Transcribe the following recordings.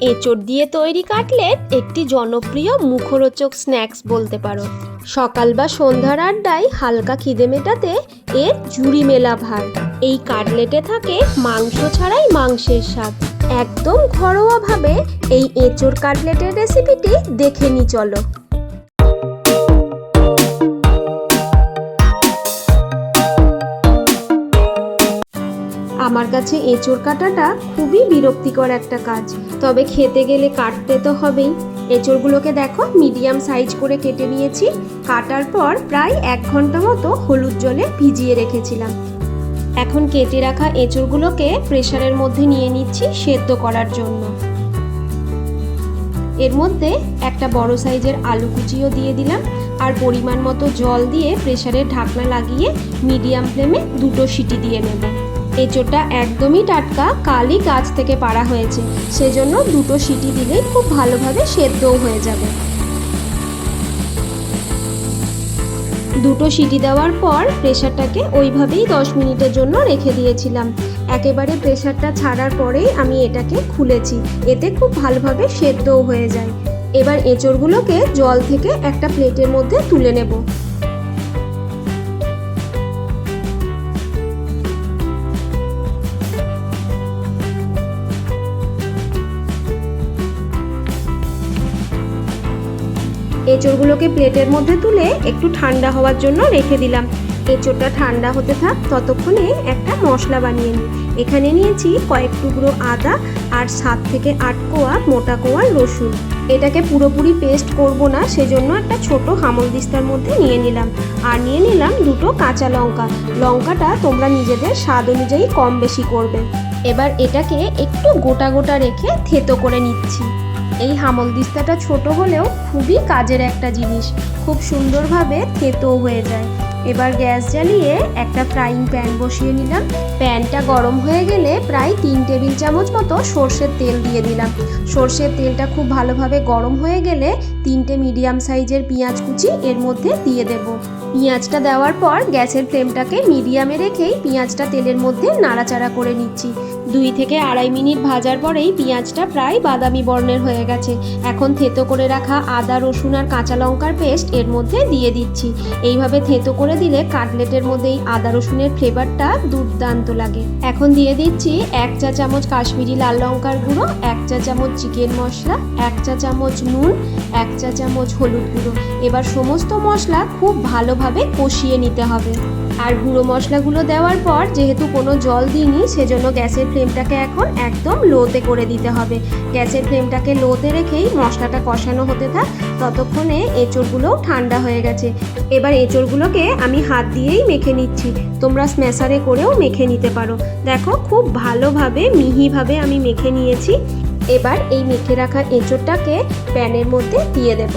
এঁচোড় দিয়ে তৈরি কাটলেট একটি জনপ্রিয় মুখরোচক স্ন্যাক্স বলতে পারো। সকাল বা সন্ধ্যার আড্ডায় হালকা খিদে মেটাতে এর জুড়ি মেলা ভার। এই কাটলেটে থাকে মাংস ছাড়াই মাংসের স্বাদ। একদম ঘরোয়াভাবে এই এঁচোড় কাটলেটের রেসিপিটি দেখে নি চলো। আমার কাছে এঁচোড় কাটাটা খুবই বিরক্তিকর একটা কাজ, তবে খেতে গেলে কাটতে তো হবেই। এঁচোড়গুলোকে দেখো মিডিয়াম সাইজ করে কেটে নিয়েছি। কাটার পর প্রায় 1 ঘন্টা মতো হলুদ জলে ভিজিয়ে রেখেছিলাম। এখন কেটে রাখা এঁচোড়গুলোকে প্রেসারের মধ্যে নিয়ে নিচ্ছি সেদ্ধ করার জন্য। এর মধ্যে একটা বড় সাইজের আলু কুচিও দিয়ে দিলাম, আর পরিমাণ মতো জল দিয়ে প্রেসারের ঢাকনা লাগিয়ে মিডিয়াম ফ্লেমে 2টো সিটি দিয়ে নেব। এঁচোড়টা একদমই টাটকা, কালই গাছ থেকে পাড়া হয়েছে, সেজন্য 2টো সিটি দিলেই খুব ভালোভাবে সেদ্ধও হয়ে যাবে। 2টো সিটি দেওয়ার পর প্রেসারটাকে ওইভাবেই 10 মিনিটের জন্য রেখে দিয়েছিলাম। একেবারে প্রেসারটা ছাড়ার পরেই আমি এটাকে খুলেছি, এতে খুব ভালোভাবে সেদ্ধও হয়ে যায়। এবার এঁচোড়গুলোকে জল থেকে একটা প্লেটের মধ্যে তুলে নেব। এঁচোড়গুলোকে প্লেটের মধ্যে তুলে একটু ঠান্ডা হওয়ার জন্য রেখে দিলাম। এঁচোড়টা ঠান্ডা হতে থাক, ততক্ষণে একটা মশলা বানিয়ে নিই। এখানে নিয়েছি কয়েক টুকরো আদা আর 7 থেকে 8 কোয়া মোটা কোয়া রসুন। এটাকে পুরোপুরি পেস্ট করব না, সেজন্য একটা ছোট হামলদিস্তার মধ্যে নিয়ে নিলাম। আর নিয়ে নিলাম 2টো কাঁচা লঙ্কা। লঙ্কাটা তোমরা নিজেদের স্বাদ অনুযায়ী কম বেশি করবে। এবার এটাকে একটু গোটা গোটা রেখে থেতো করে নিচ্ছি। এই হামলদিস্তাটা ছোট হলেও খুবই কাজের একটা জিনিস, খুব সুন্দরভাবে থেতো হয়ে যায়। এবার গ্যাস জ্বালিয়ে একটা ফ্রাইং প্যান বসিয়ে নিলাম। প্যানটা গরম হয়ে গেলে প্রায় 3 টেবিল চামচ মতো সর্ষের তেল দিয়ে দিলাম। সর্ষের তেলটা খুব ভালোভাবে গরম হয়ে গেলে 3টে মিডিয়াম সাইজের পেঁয়াজ কুচি এর মধ্যে দিয়ে দেব। পেঁয়াজটা দেওয়ার পর গ্যাসের ফ্লেমটাকে মিডিয়ামে রেখেই পেঁয়াজটা তেলের মধ্যে নাড়াচাড়া করে নিচ্ছি। 2 থেকে 2.5 মিনিট ভাজার পরেই পেঁয়াজটা প্রায় বাদামি বর্ণের হয়ে গেছে। এখন থেতো করে রাখা আদা রসুন আর কাঁচা লঙ্কার পেস্ট এর মধ্যে দিয়ে দিচ্ছি। এইভাবে থেতো করে দিলে কাটলেটের মধ্যে এই আদা রসুনের ফ্লেভারটা দুর্দান্ত লাগে। এখন দিয়ে দিচ্ছি 1 চা চামচ কাশ্মীরি লাল লঙ্কার গুঁড়ো, 1 চা চামচ চিকেন মশলা, 1 চা চামচ নুন, 1 চা চামচ হলুদ গুঁড়ো। এবার সমস্ত মশলা খুব ভালোভাবে কষিয়ে নিতে হবে। আর গুঁড়ো মশলাগুলো দেওয়ার পর যেহেতু কোনো জল দিইনি, সেজন্য গ্যাসের ফ্লেমটাকে এখন একদম লোতে করে দিতে হবে। গ্যাসের ফ্লেমটাকে লোতে রেখেই মশলাটা কষানো হতে থাক, ততক্ষণে এঁচোড়গুলোও ঠান্ডা হয়ে গেছে। এবার এঁচোড়গুলোকে আমি হাত দিয়েই মেখে নিচ্ছি, তোমরা স্ম্যাশারে করেও মেখে নিতে পারো। দেখো খুব ভালোভাবে মিহিভাবে আমি মেখে নিয়েছি। এবার এই মেখে রাখা এঁচোড়টাকে প্যানের মধ্যে দিয়ে দেব।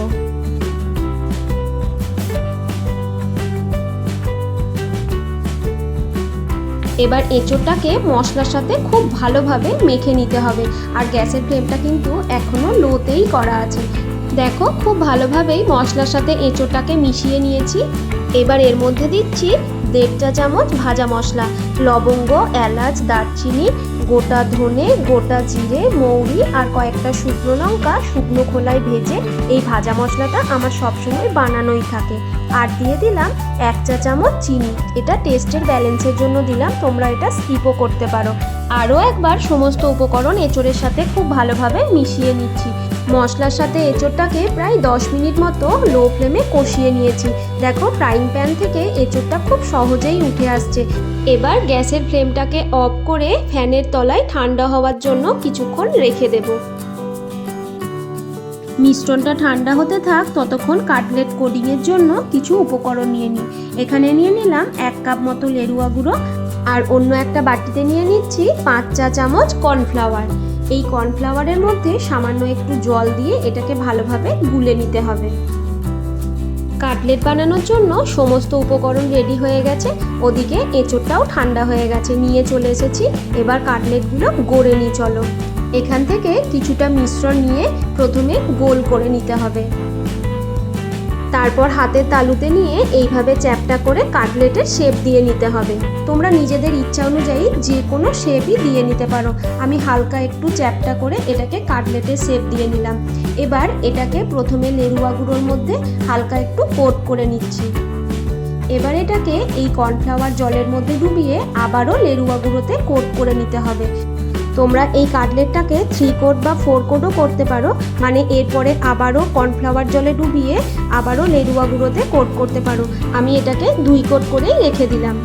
এবার এঁচোড়টাকে মশলার সাথে খুব ভালোভাবে মেখে নিতে হবে। আর গ্যাসের ফ্লেমটা কিন্তু এখনো লোতেই করা আছে। দেখো খুব ভালোভাবেই মশলার সাথে এঁচোড়টাকে মিশিয়ে নিয়েছি। এবার এর মধ্যে দিচ্ছি 1.5 চা চামচ ভাজা মশলা, লবঙ্গ, এলাচ, দারচিনি, গোটা ধনে, গোটা জিরে, মৌরি আর কয়েকটা শুকনো লঙ্কা শুকনো খোলায় ভেজে এই ভাজা মশলাটা আমার সবসময় বানানোই থাকে। আর দিয়ে দিলাম 1 চা চামচ চিনি, এটা টেস্টের ব্যালেন্সের জন্য দিলাম, তোমরা এটা স্কিপও করতে পারো। আরও একবার সমস্ত উপকরণ এঁচোড়ের সাথে খুব ভালোভাবে মিশিয়ে নিচ্ছি। মশলার সাথে এঁচোড়টাকে প্রায় 10 মিনিট মতো লো ফ্লেমে কষিয়ে নিয়েছি। দেখো ফ্রাইং প্যান থেকে এঁচোড়টা খুব সহজেই উঠে আসছে। এবার গ্যাসের ফ্লেমটাকে অফ করে ফ্যানের তলায় ঠান্ডা হওয়ার জন্য কিছুক্ষণ রেখে দেব। মিশ্রণটা ঠান্ডা হতে থাক, ততক্ষণ কাটলেট কোডিংয়ের জন্য কিছু উপকরণ নিয়ে নিই। এখানে নিয়ে নিলাম 1 কাপ মতো লেরুয়া গুঁড়ো, আর অন্য একটা বাটিতে নিয়ে নিচ্ছি 5 চা চামচ কর্নফ্লাওয়ার। এই কর্নফ্লাওয়ারের মধ্যে সামান্য একটু জল দিয়ে এটাকে ভালোভাবে গুলে নিতে হবে। কাটলেট বানানোর জন্য সমস্ত উপকরণ রেডি হয়ে গেছে। ওদিকে এঁচোড়টাও ঠান্ডা হয়ে গেছে, নিয়ে চলে এসেছি। এবার কাটলেটগুলো গড়ে নিই চলো। এখান থেকে কিছুটা মিশ্রণ নিয়ে প্রথমে গোল করে নিতে হবে। তারপর হাতের তালুতে নিয়ে এইভাবে চ্যাপটা করে কাটলেটের শেপ দিয়ে নিতে হবে। তোমরা নিজেদের ইচ্ছা অনুযায়ী যে কোনো শেপই দিয়ে নিতে পারো। আমি হালকা একটু চ্যাপটা করে এটাকে কাটলেটের শেপ দিয়ে নিলাম। এবার এটাকে প্রথমে লেরুয়া গুঁড়োর মধ্যে হালকা একটু কোট করে নিচ্ছি। এবার এটাকে এই কর্নফ্লাওয়ার জলের মধ্যে ডুবিয়ে আবারও লেরুয়া গুঁড়োতে কোট করে নিতে হবে। তোমরা এই কাটলেটটাকে 3 কোট বা 4 কোটও করতে পারো, মানে এরপরে আবারও কর্নফ্লাওয়ার জলে ডুবিয়ে আবারও লেরুয়া গুঁড়োতে কোট করতে পারো। আমি এটাকে 2 কোট করেই রেখে দিলাম।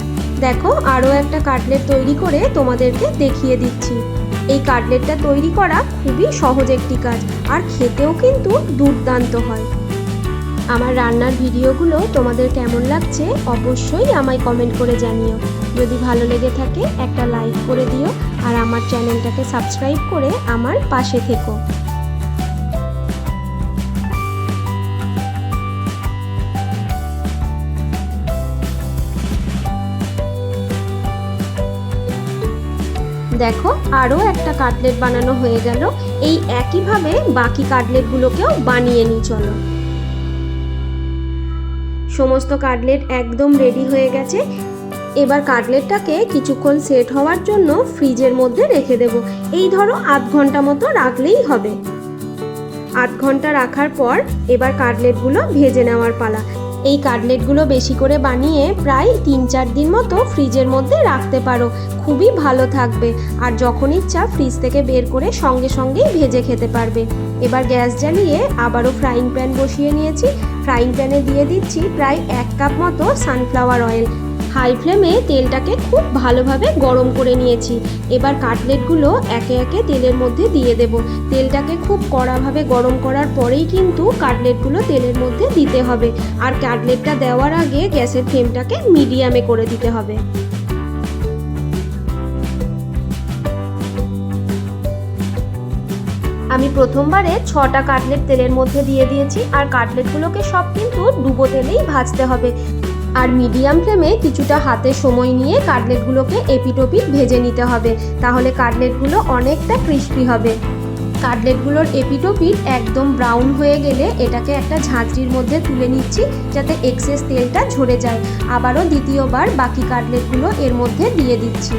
দেখো আরও একটা কাটলেট তৈরি করে তোমাদেরকে দেখিয়ে দিচ্ছি। এই কাটলেটটা তৈরি করা খুবই সহজ একটি কাজ, আর খেতেও কিন্তু দুর্দান্ত হয়। আমার রান্নার ভিডিওগুলো তোমাদের কেমন লাগছে অবশ্যই আমায় কমেন্ট করে জানিও। যদি ভালো লেগে থাকে একটা লাইক করে দিও, আর আমার চ্যানেলটাকে সাবস্ক্রাইব করে আমার পাশে থেকো। দেখো আরও একটা কাটলেট বানানো হয়ে গেল। এই একইভাবে বাকি কাটলেটগুলোকেও বানিয়ে নিই চলো। সমস্ত কাটলেট একদম রেডি হয়ে গেছে। এবার কাটলেটটাকে কিছুক্ষণ সেট হওয়ার জন্য ফ্রিজের মধ্যে রেখে দেব। এই ধরো আধ ঘন্টা মতো রাখলেই হবে। আধ ঘন্টা রাখার পর এবার কাটলেটগুলো ভেজে নেওয়ার পালা। এই কাটলেটগুলো বেশি করে বানিয়ে প্রায় 3-4 দিন মতো ফ্রিজের মধ্যে রাখতে পারো, খুবই ভালো থাকবে। আর যখন ইচ্ছা ফ্রিজ থেকে বের করে সঙ্গে সঙ্গেই ভেজে খেতে পারবে। এবার গ্যাস জ্বালিয়ে আবারও ফ্রাইং প্যান বসিয়ে নিয়েছি। ফ্রাইং প্যানে দিয়ে দিচ্ছি প্রায় 1 কাপ মতো সানফ্লাওয়ার অয়েল। হাই ফ্লেমে তেলটাকে খুব ভালোভাবে গরম করে নিয়েছি। এবার কাটলেটগুলো একে একে তেলের মধ্যে দিয়ে দেব। তেলটাকে খুব কড়াভাবে গরম করার পরেই কিন্তু কাটলেটগুলো তেলের মধ্যে দিতে হবে। আর কাটলেটটা দেওয়ার আগে গ্যাসের ফ্লেমটাকে মিডিয়ামে করে দিতে হবে। আমি প্রথমবারে 6টা কাটলেট তেলের মধ্যে দিয়ে দিয়েছি। আর কাটলেটগুলোকে সব কিন্তু ডুবো তেলেই ভাজতে হবে। আর মিডিয়াম ফ্লেমে কিছুটা হাতে সময় নিয়ে কাটলেটগুলোকে এপিটোপিট ভেজে নিতে হবে, তাহলে কাটলেটগুলো অনেকটা ক্রিস্পি হবে। কাটলেটগুলোর এপিটোপিট একদম ব্রাউন হয়ে গেলে এটাকে একটা ঝাঁঝরির মধ্যে তুলে নিচ্ছি, যাতে এক্সেস তেলটা ঝরে যায়। আবারও দ্বিতীয়বার বাকি কাটলেটগুলো এর মধ্যে দিয়ে দিচ্ছি।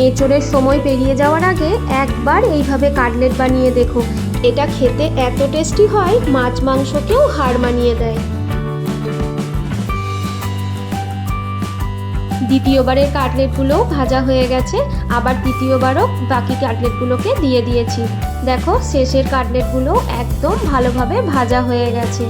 এঁচোড়ের সময় পেরিয়ে যাওয়ার আগে একবার এইভাবে কাটলেট বানিয়ে দেখো, এটা খেতে এত টেস্টি হয় মাছ মাংসকেও হার মানিয়ে দেয়। দ্বিতীয়বারের কাটলেটগুলোও ভাজা হয়ে গেছে। আবার তৃতীয়বারও বাকি কাটলেটগুলোকে দিয়ে দিয়েছি। দেখো শেষের কাটলেটগুলো একদম ভালোভাবে ভাজা হয়ে গেছে।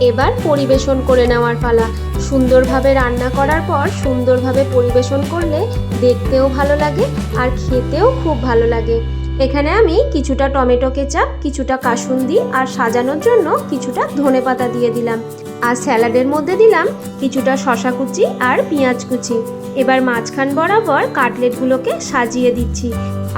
এবার পরিবেশন করে নেওয়ার পালা। সুন্দরভাবে রান্না করার পর সুন্দরভাবে পরিবেশন করলে দেখতেও ভালো লাগে আর খেতেও খুব ভালো লাগে। এখানে আমি কিছুটা টমেটো কেচাপ, কিছুটা কাসুন্দি আর সাজানোর জন্য কিছুটা ধনেপাতা দিয়ে দিলাম। আর স্যালাডের মধ্যে দিলাম কিছুটা শসা কুচি আর পেঁয়াজ কুচি। এবার মাঝখান বরাবর কাটলেটগুলোকে সাজিয়ে দিচ্ছি।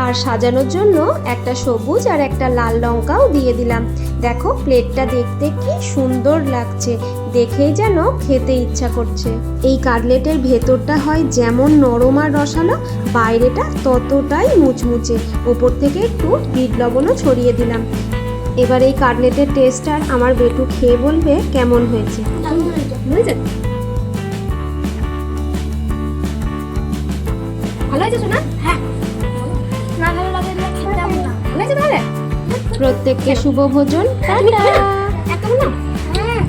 আর সাজানোর জন্য একটা সবুজ আর একটা লাল লঙ্কাও দিয়ে দিলাম। দেখো প্লেটটা দেখতে কি সুন্দর লাগছে, দেখেই যেন খেতে ইচ্ছা করছে। এই কাটলেটের ভেতরটা হয় যেমন নরম আর রসালো, বাইরেটা ততটাই মুচমুচে। ওপর থেকে একটু বিট লবণও ছড়িয়ে দিলাম। এবার এই কাটলেটের টেস্ট আর আমার বেটু খেয়ে বলবে কেমন হয়েছে। ভালো হয়েছে শোনা? হ্যাঁ। না ভালো লাগে না খেতে হবে না। ভালো হয়েছে তাহলে? প্রত্যেককে শুভ ভোজন। টাটা। একটা না? হ্যাঁ।